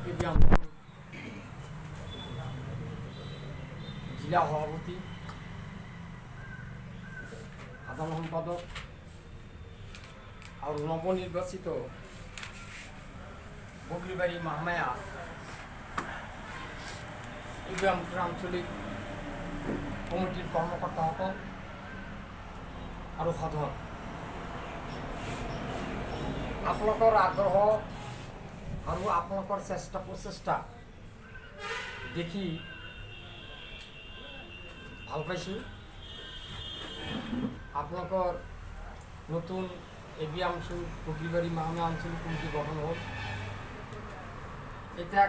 জিলা সভাপতি, সাধাৰণ সম্পাদক আৰ নবনিৰ্বাচিত বগলিবাড়ি মাহমায়া ইব্ৰাহিমপুৰ আঞ্চলিক কমিটিৰ কৰ্মকৰ্তাসকল আৰু সাধন আপোনালোকৰ আগ্ৰহ আৰু আপোনালোকৰ প্ৰচেষ্টা দেখি ভাল পাইছোঁ। আপোনালোকৰ নতুন এবিএমচি বগলিবাড়ি মাহমায়া আঞ্চলিক কমিটি গঠন হ'ল। এতিয়া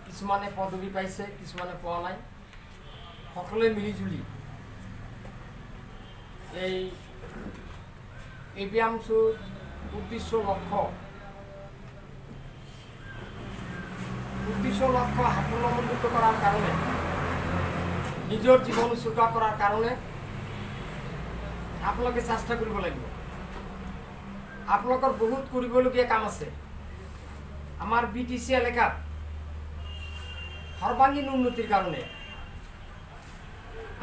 কিছুমানে পদবী পাইছে, কিছুমানে পোৱা নাই। সকলোৱে মিলিজুলি এই এবিএমচিৰ উদ্দেশ্য লক্ষ্য সাফল্যমণ্ডিত কৰাৰ কাৰণে, নিজৰ জীৱন উৎসৰ্গা কৰাৰ কাৰণে আপোনালোকে চেষ্টা কৰিব লাগিব। আপোনালোকৰ বহুত কৰিবলগীয়া কাম আছে। আমাৰ BTC এলেকাত সৰ্বাংগীন উন্নতিৰ কাৰণে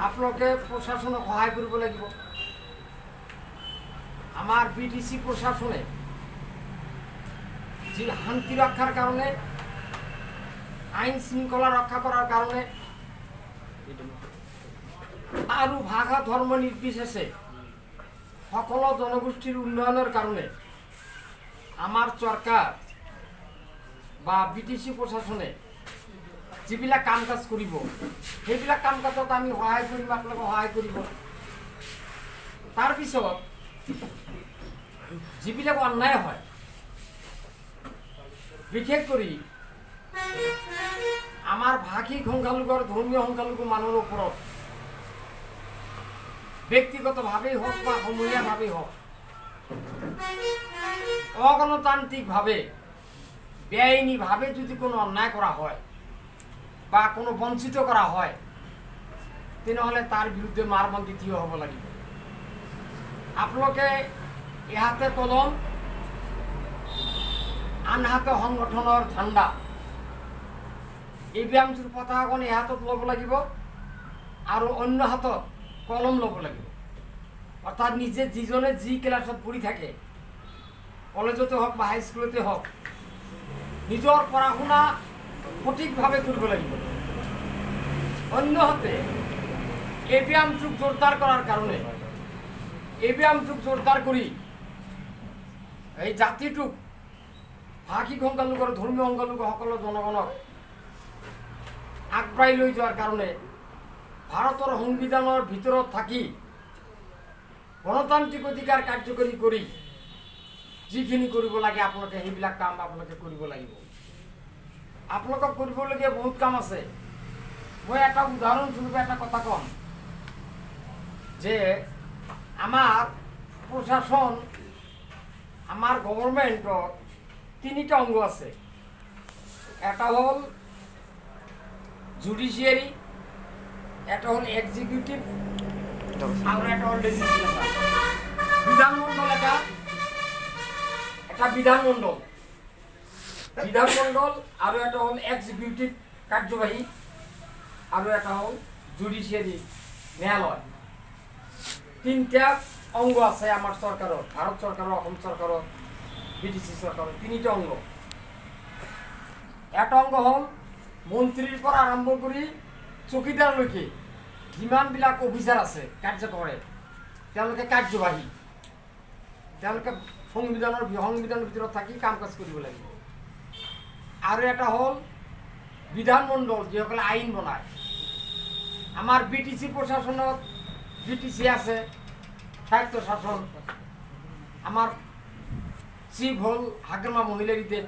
আপোনালোকে প্ৰশাসনক সহায় কৰিব লাগিব। আমাৰ BTC প্ৰশাসনে যি শান্তি ৰক্ষাৰ কাৰণে, আইন শৃংখলা ৰক্ষা কৰাৰ কাৰণে আৰু ভাষা ধৰ্ম নিৰ্বিশেষে সকলো জনগোষ্ঠীৰ উন্নয়নৰ কাৰণে আমাৰ চৰকাৰ বা BTC প্ৰশাসনে যিবিলাক কাম কাজ কৰিব, সেইবিলাক কাম কাজত আমি সহায় কৰিম, আপোনালোকে সহায় কৰিব। তাৰপিছত যিবিলাক অন্যায় হয়, বিশেষ কৰি আমাৰ ভাষিক সংখ্যালঘু আৰু ধৰ্মীয় সংখ্যালঘু মানুহৰ ওপৰত ব্যক্তিগতভাৱেই হওক বা সমূহীয়াভাৱেই হওক অগণতান্ত্ৰিকভাৱে বেআইনীভাৱে যদি কোনো অন্যায় কৰা হয় বা কোনো বঞ্চিত কৰা হয়, তেনেহ'লে তাৰ বিৰুদ্ধে মাৰবন্দী থিয় হ'ব লাগিব। আপোনালোকে এহাতে কলম, আনহাতে সংগঠনৰ ঝাণ্ডা, এবিএমচিৰ পতাকাখন এহাতত ল'ব লাগিব আৰু অন্য হাতত কলম ল'ব লাগিব। অৰ্থাৎ নিজে যিজনে যি ক্লাছত পঢ়ি থাকে, কলেজতে হওক বা হাইস্কুলতে হওক, নিজৰ পঢ়া শুনা সঠিকভাৱে কৰিব লাগিব। অন্যহাতে এবিএমচিক জোৰদাৰ কৰাৰ কাৰণে, এবিএমচিক জোৰদাৰ কৰি এই জাতিটোক, ভাষিক সংখ্যালঘু আৰু ধৰ্মীয় সংখ্যালঘু সকলো জনগণক আগবঢ়াই লৈ যোৱাৰ কাৰণে ভাৰতৰ সংবিধানৰ ভিতৰত থাকি গণতান্ত্ৰিক অধিকাৰ কাৰ্যকৰী কৰি যিখিনি কৰিব লাগে আপোনালোকে সেইবিলাক কাম আপোনালোকে কৰিব লাগিব। আপোনালোকক কৰিবলগীয়া বহুত কাম আছে। মই এটা উদাহৰণস্বৰূপে এটা কথা ক'ম যে আমাৰ প্ৰশাসন, আমাৰ গভৰ্ণমেণ্টৰ তিনিটা অংগ আছে। এটা হ'ল জুডিচিয়াৰী, এটা হ'ল এক্সিকিউটিভ আৰু এটা হ'ল লেজিসলেচাৰ। বিধানমণ্ডল এটা বিধানমণ্ডল আৰু এটা হ'ল এক্সিকিউটিভ কাৰ্যবাহী আৰু এটা হ'ল জুডিচিয়াৰী ন্যায়ালয়। তিনিটা অংগ আছে আমাৰ চৰকাৰৰ, ভাৰত চৰকাৰৰ, অসম চৰকাৰৰ, BTC চৰকাৰৰ তিনিটা অংগ। এটা অংগ হ'ল মন্ত্ৰীৰ পৰা আৰম্ভ কৰি চকীদাৰলৈকে যিমানবিলাক অফিচাৰ আছে কাৰ্যকৰে, তেওঁলোকে কাৰ্যবাহী, তেওঁলোকে সংবিধানৰ ভিতৰত থাকি কাম কাজ কৰিব লাগিব। আৰু এটা হ'ল বিধানমণ্ডল, যিসকলে আইন বনায়। আমাৰ BTC প্ৰশাসনত BTC আছে, স্বায়ত্ত শাসন। আমাৰ চিফ হ'ল হাগ্ৰামা মহিলাৰীদেৱ,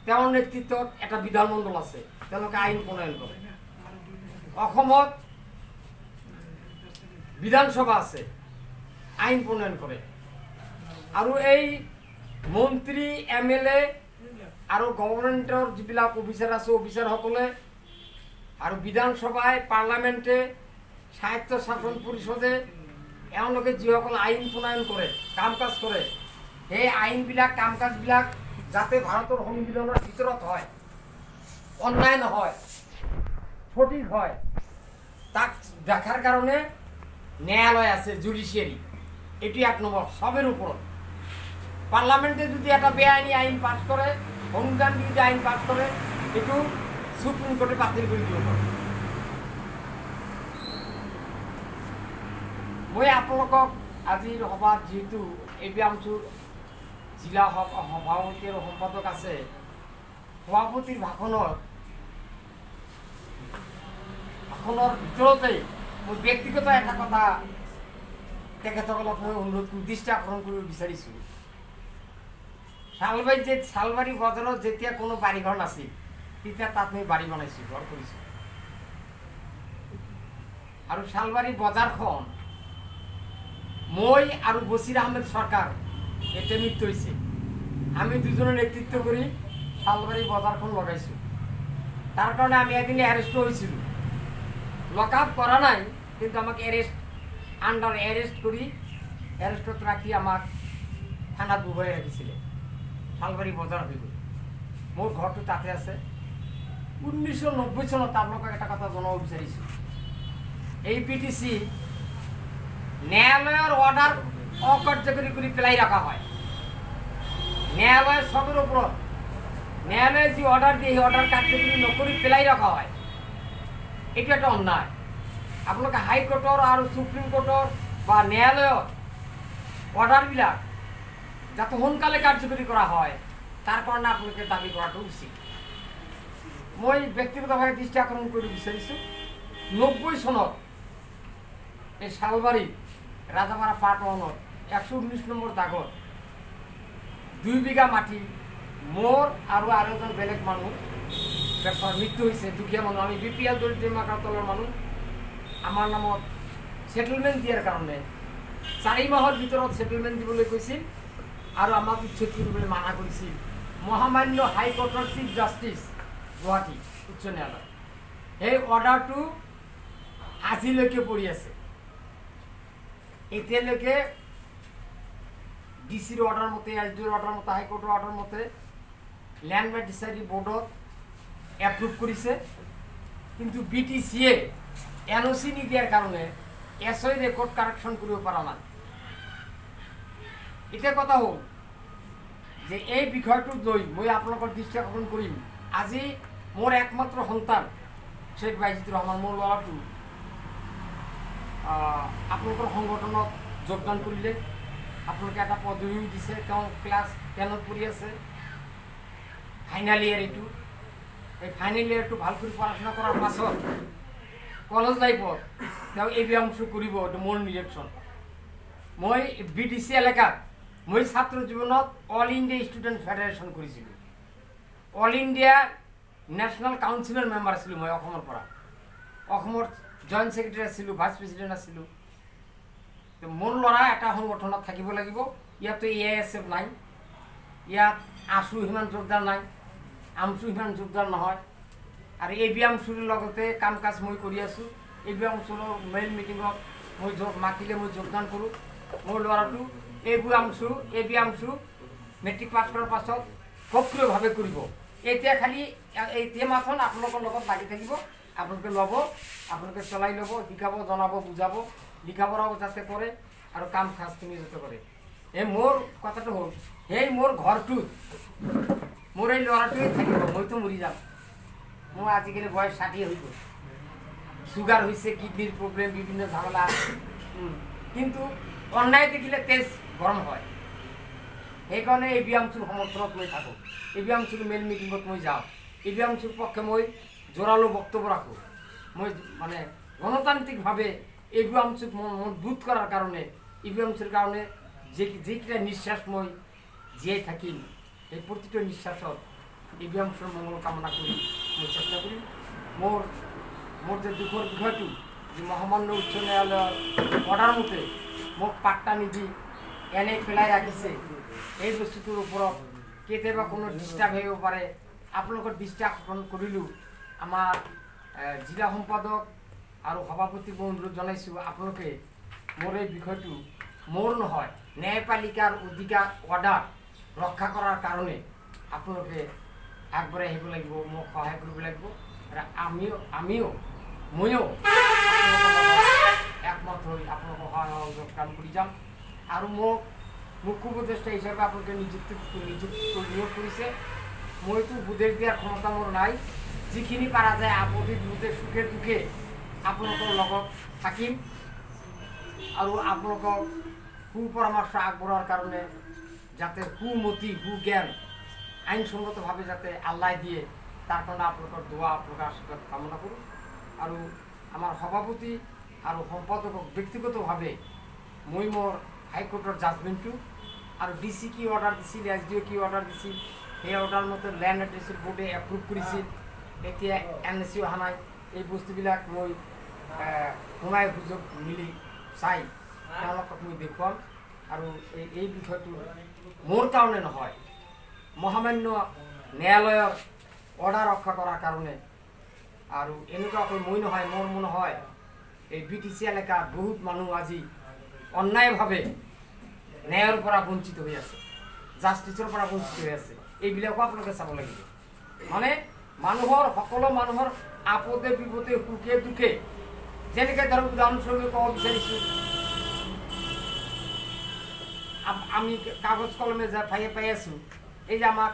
তেওঁৰ নেতৃত্বত এটা বিধানমণ্ডল আছে, তেওঁলোকে আইন প্ৰণয়ন কৰে। অসমত বিধানসভা আছে, আইন প্ৰণয়ন কৰে। আৰু এই মন্ত্ৰী, MLA আৰু গভৰ্ণমেণ্টৰ যিবিলাক অফিচাৰ আছে, অফিচাৰসকলে আৰু বিধানসভাই, পাৰ্লামেণ্টে, স্বায়ত্ত শাসন পৰিষদে এওঁলোকে যিসকল আইন প্ৰণয়ন কৰে, কাম কাজ কৰে, সেই আইনবিলাক, কাম কাজবিলাক যাতে ভাৰতৰ সংবিধানৰ ভিতৰত হয়, অন্যায় নহয়, সঠিক হয়, তাক দেখার কারণে ন্যায়ালয় আছে, জুডিশিয়ারি। এটি 1 নম্বর। সবের উপর পার্লামেন্টে যদি একটা বেআইনি আইন পাস করে, সংবিধান বিরোধী আইন পাস করে, একটু সুপ্রিম কোর্টে বাতিল করে দিব পারে। মই আপোনালোকক আজিৰ সভাত যেহেতু APM-চুৰ জিলা সভাপতি আৰু সম্পাদক আছে, সভাপতিৰ ভাষণৰ ভিতৰতেই মই ব্যক্তিগত এটা কথা তেখেতসকলক মই অনুৰোধ দৃষ্টি আকৰ্ষণ কৰিব বিচাৰিছোঁ। শালবাৰী বজাৰত যেতিয়া কোনো বাৰীঘৰ নাছিল, তেতিয়া তাত মই বাৰী বনাইছোঁ, ঘৰ কৰিছোঁ। আৰু শালবাৰী বজাৰখন মই আৰু বছিৰ আহমেদ সৰকাৰ এতে মৃত্যু হয়েছে, আমি দুজনে নেতৃত্ব কৰে শালবাৰী বজারখন লগাইছোঁ। তার কারণে আমি একদিন অ্যারেস্ট হয়েছিল, লক আপ করা নাই, কিন্তু আমাকে আন্ডার অ্যারেস্ট করি, অ্যারেস্টত রাখি আমাক থানাত বুবাই রাখিছিলে শালবাৰী বজাৰ হৈ গ'ল। মোৰ ঘৰটো তাতে আছে। 1990 চনত আপোনালোকক এটা কথা জনাব বিচাৰিছোঁ, APTC ন্যায়ালয়ের অর্ডার অকার্যকরী করে পেলাই রাখা হয়। ন্যায়ালয়ের সবের উপর ন্যায়ালয়ে যে অর্ডার দিয়ে এই অর্ডার কার্যকরী নকরি পেলাই রাখা হয়, এটা একটা অন্যায়। আপোনালোকে হাইকোর্টর আর সুপ্রিম কোর্টর বা ন্যায়ালয়ৰ অৰ্ডাৰবিলাক যাতে সোনকালে কাৰ্যকৰী কৰা হয়, তাৰ কাৰণে আপোনালোকে দাবী কৰাটো উচিত। মই ব্যক্তিগতভাৱে দৃষ্টি আকৰ্ষণ কৰিব বিচাৰিছোঁ, 90 চনত এই শালবাৰী রাজাপাড়া পার্ট 1 119 নম্বর দাগত 2 বিঘা মাটি মোর আর এজন বেলেগ মানুষ মৃত্যু হয়েছে। দুখীয়া মানুষ, আমি BPL দরিদ্র মাকাতলৰ মানুষ। আমাৰ নামত সেটেলমেন্ট দিয়াৰ কাৰণে 4 মাহৰ ভিতৰত সেটেলমেন্ট দিবলৈ কৈছিল আৰু আমাক উচ্ছেদ কৰিবলৈ মানা কৰিছিল মহামান্য হাইকোৰ্টৰ চিফ জাষ্টিস গুৱাহাটী উচ্চ ন্যায়ালয়। এই অৰ্ডাৰটো আজিলৈকে পৰি আছে। এতিয়ালৈকে ডিসির অর্ডার মতে, SDOর অর্ডার মতে, হাইকোর্টের অর্ডার মতে ল্যান্ড ম্যাজিস্ট্রেট বোর্ডত এপ্রুভ করেছে, কিন্তু BTCয়ে NOC নিদিয়ার কারণে SOই রেকর্ড কারেকশন করব পারা না। এটা কথা হল যে এই বিষয়টো লৈ মই আপোনালোকৰ দৃষ্টি আকৰ্ষণ কৰিম। আজি মোৰ একমাত্ৰ সন্তান শেখ বাইজিতুৰ ৰহমান, মোৰ ল'ৰাটো আপোনালোকৰ সংগঠনত যোগদান কৰিলে, আপোনালোকে এটা পদবীও দিছে। তেওঁ ক্লাছ 10ত পঢ়ি আছে, ফাইনেল ইয়াৰ এইটো। এই ফাইনেল ইয়াৰটো ভাল কৰি পড়াশোনা কৰাৰ পাছত কলেজ লাইফত তেওঁ APM-চু কৰিব, এইটো মোৰ নিৰীক্ষণ। মই BTC এলেকাত মই ছাত্ৰ জীৱনত অল ইণ্ডিয়া ষ্টুডেণ্ট ফেডাৰেশ্যন কৰিছিলোঁ। অল ইণ্ডিয়া নেশ্যনেল কাউন্সিলৰ মেম্বাৰ আছিলোঁ মই অসমৰ পৰা। অসমৰ জইণ্ট সেক্ৰেটাৰি আছিলোঁ, ভাইস প্ৰেসিডেন্ট আছিলোঁ। মোৰ ল'ৰা এটা সংগঠনত থাকিব লাগিব। ইয়াতো AISF নাই, ইয়াত ASU সিমান যোগদান নাই, AMSU সিমান যোগদান নহয়। আৰু APM-চুৰ লগতে কাম কাজ মই কৰি আছোঁ। APM-চুৰ মেইন মিটিঙত মই মাতিলে মই যোগদান কৰোঁ। মোৰ ল'ৰাটো APM-চু মেট্ৰিক পাছ কৰাৰ পাছত সক্ৰিয়ভাৱে কৰিব। এতিয়া খালি এই মাথন আপোনালোকৰ লগত লাগি থাকিব, আপোনালোকে ল'ব, আপোনালোকে চলাই ল'ব, শিকাব, জনাব, বুজাব, লিখা পঢ়াও যাতে কৰে আৰু কাম কাজখিনি যাতে কৰে। এই মোৰ কথাটো হ'ল, সেই মোৰ ঘৰটোত মোৰ এই ল'ৰাটোৱে থাকিব, মইতো মৰি যাম। মোৰ আজিকালি বয়স 60 হৈ গ'ল, চুগাৰ হৈছে, কিডনিৰ প্ৰব্লেম, বিভিন্ন ঝামেলা। কিন্তু অন্যায় দেখিলে তেজ গৰম হয়। সেইকাৰণে APM-চুৰ সমৰ্থনত মই থাকোঁ। APM-চুৰ মেইন মিটিঙত মই যাওঁ। APM-চুৰ পক্ষে মই জোরালো বক্তব্য রাখো। মই মানে গণতান্ত্রিকভাবে APM-চুক মজবুত করার কারণে, APM-চুর কারণে যেটা নিঃশ্বাস মই জীয়াই থাকিম, এই প্রতিটা নিঃশ্বাসত APM-চুর মঙ্গল কামনা করি, মই চেষ্টা করি। মোর যে দুঃখের বিষয়টো যে মহামান্য উচ্চ ন্যায়ালয়ের অর্ডার মতে মোক পাট্টা নিদি এনে পেলাই রাখিছে, এই বস্তুটোৰ ওপৰত কেতিয়াবা কোনো ডিষ্টাৰ্ব হ'ব পাৰে। আপোনালোকৰ দৃষ্টি আকৰ্ষণ কৰিলোঁ। আমাৰ জিলা সম্পাদক আৰ সভাপতি অনুৰোধ জানাইছোঁ, আপোনালোকে মোৰ এই বিষয়টো মোৰ নহয়, ন্যায়পালিকাৰ অধিকাৰ অৰ্ডাৰ ৰক্ষা কৰাৰ কাৰণে আপোনালোকে আগবাঢ়ি আহিব লাগিব, মোক সহায় কৰিব লাগিব। আৰু ময়ো একমত হৈ আপোনালোকৰ সহায় সহযোগ কাম কৰি যাম। আৰু মোক মুখ্য উপদেষ্টা হিচাপে আপোনালোকে নিয়োগ কৰিছে। মইতো উপদেশ দিয়াৰ ক্ষমতা মোৰ নাই। যিখিনি পাৰা যায় আপদে বিপদে সুখে দুখে আপোনালোকৰ লগত থাকিম আৰু আপোনালোকক সুপৰামৰ্শ আগবঢ়োৱাৰ কাৰণে যাতে সুমতি সুজ্ঞান আইনসঙ্গতভাৱে যাতে আল্লাই দিয়ে তাৰ কাৰণে আপোনালোকৰ দোৱা আপোনালোকৰ আশীৰ্বাদ কামনা কৰোঁ। আৰু আমাৰ সভাপতি আৰু সম্পাদকক ব্যক্তিগতভাৱে মই মোৰ হাইকোৰ্টৰ জাজমেণ্টটো আৰু DC কি অৰ্ডাৰ দিছিল, SDO কি অৰ্ডাৰ দিছিল, সেই অৰ্ডাৰ মতে লেণ্ড এডমিনিষ্ট্ৰেশ্যন বোৰ্ডে এপ্ৰুভ কৰিছিল। এতিয়া NSC অহা নাই। এই বস্তুবিলাক মই সোমাই সুযোগ মিলি চাই তেওঁলোকক মই দেখুৱাম। আৰু এই বিষয়টো মোৰ কাৰণে নহয়, মহামান্য ন্যায়ালয়ৰ অৰ্ডাৰ ৰক্ষা কৰাৰ কাৰণে। আৰু এনেকুৱা অকল মই নহয়, মোৰ মনে হয় এই BTC এলেকাৰ বহুত মানুহ আজি অন্যায়ভাৱে ন্যায়ৰ পৰা বঞ্চিত হৈ আছে, জাষ্টিছৰ পৰা বঞ্চিত হৈ আছে। এইবিলাকো আপোনালোকে চাব লাগিব। মানে সকলো মানুহৰ আপদে বিপদে সুখে দুখে, যেনেকৈ ধৰক উদাহৰণস্বৰূপে ক'ব বিচাৰিছোঁ, আমি কাগজ কলমে যে পাই আছোঁ, এই যে আমাক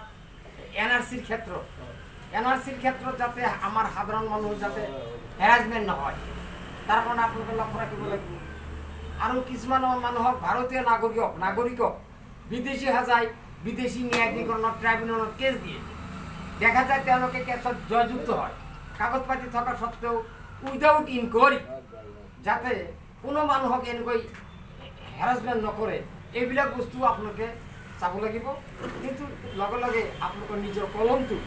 NRCৰ ক্ষেত্ৰত যাতে আমাৰ সাধাৰণ মানুহ যাতে হেৰাছমেণ্ট নহয়, তাৰ কাৰণে আপোনালোকে লক্ষ্য ৰাখিব লাগিব। আৰু কিছুমান মানুহক ভাৰতীয় নাগৰিকক বিদেশী সাজাই বিদেশী ন্যায়াধিকৰণৰ ট্ৰাইব্যুনেলত কেছ দিয়ে। দেখা যায় তেওঁলোকে কেছত জয়যুক্ত হয়, কাগজ পাতি থকা সত্ত্বেও উইদাউট ইনকোয়ারি, যাতে কোনো মানুহক এনেকৈ হেৰাছমেণ্ট নকৰে। এইবিলাক বস্তু আপোনালোকে চাব লাগিব। কিন্তু লগে লগে আপোনালোকৰ নিজৰ কলমটো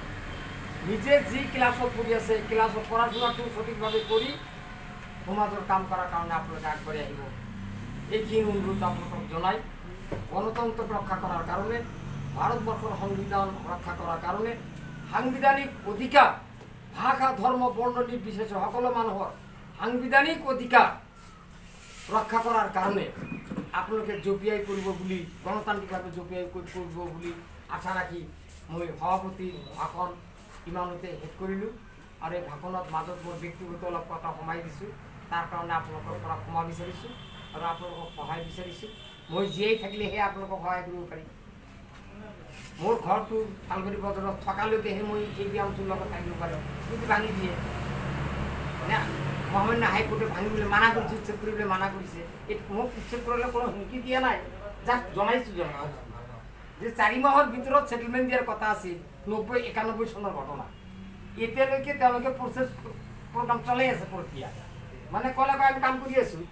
নিজে যি ক্লাছত পঢ়ি আছে, ক্লাছত পঢ়া শুনাটো সঠিকভাৱে কৰি সমাজৰ কাম কৰাৰ কাৰণে আপোনালোকে আগবাঢ়ি আহিব। এইখিনি অনুৰোধ আপোনালোকক জনাই, গণতন্ত্ৰক ৰক্ষা কৰাৰ কাৰণে, ভাৰতবৰ্ষৰ সংবিধান ৰক্ষা কৰাৰ কাৰণে, সাংবিধানিক অধিকাৰ, ভাষা ধৰ্ম বৰ্ণ নিৰ্বিশেষে সকলো মানুহৰ সাংবিধানিক অধিকাৰ ৰক্ষা কৰাৰ কাৰণে আপোনালোকে জপিয়াই কৰিব বুলি, গণতান্ত্ৰিকভাৱে জপিয়াই কৰিব বুলি আশা ৰাখি মই সভাপতিৰ ভাষণ ইমানতে শেষ কৰিলোঁ। আৰু এই ভাষণত মাজত মোৰ ব্যক্তিগত অলপ কথা সোমাই দিছোঁ, তাৰ কাৰণে আপোনালোকৰ পৰা ক্ষমা বিচাৰিছোঁ আৰু আপোনালোকক সহায় বিচাৰিছোঁ। মই জীয়াই থাকিলেহে আপোনালোকক সহায় কৰিব পাৰিম। মোৰ ঘৰটো শালবাৰী বজাৰত থকালৈকেহে মই ABMCৰ লগত থাকিব পাৰিম। যদি ভাঙি দিয়ে, মহামান্য হাইকোৰ্টে ভাঙিবলৈ মানা কৰিছে, উচ্ছেদ কৰিবলৈ মানা কৰিছে। মোক উচ্ছেদ কৰিলে কোনো হুমকি দিয়া নাই, জাষ্ট জনাইছোঁ যে 4 মাহৰ ভিতৰত ছেটেলমেণ্ট দিয়াৰ কথা আছিল। 90-91 চনৰ ঘটনা। এতিয়ালৈকে তেওঁলোকে প্ৰগ্ৰাম চলাই আছে, প্ৰক্ৰিয়া মানে ক'লে আমি কাম কৰি আছোঁ।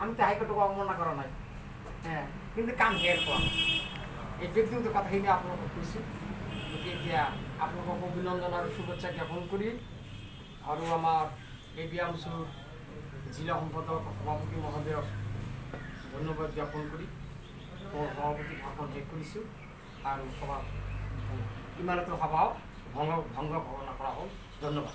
আমিতো হাইকোৰ্টক অৱমাননা কৰা নাই, কিন্তু কাম শেষ হোৱা নাই। এই ব্যক্তিগত কথাখিনি আপোনালোকক কৈছোঁ। গতিকে এতিয়া আপোনালোকক অভিনন্দন আৰু শুভেচ্ছা জ্ঞাপন কৰি আৰু আমাৰ ABMCৰ জিলা সম্পাদক সভাপতি মহোদয়ক ধন্যবাদ জ্ঞাপন কৰি মোৰ সভাপতি ভাষণ শেষ কৰিছোঁ। আৰু ইমানতে সভা ভংগ ঘোষণা কৰা হ'ল। ধন্যবাদ।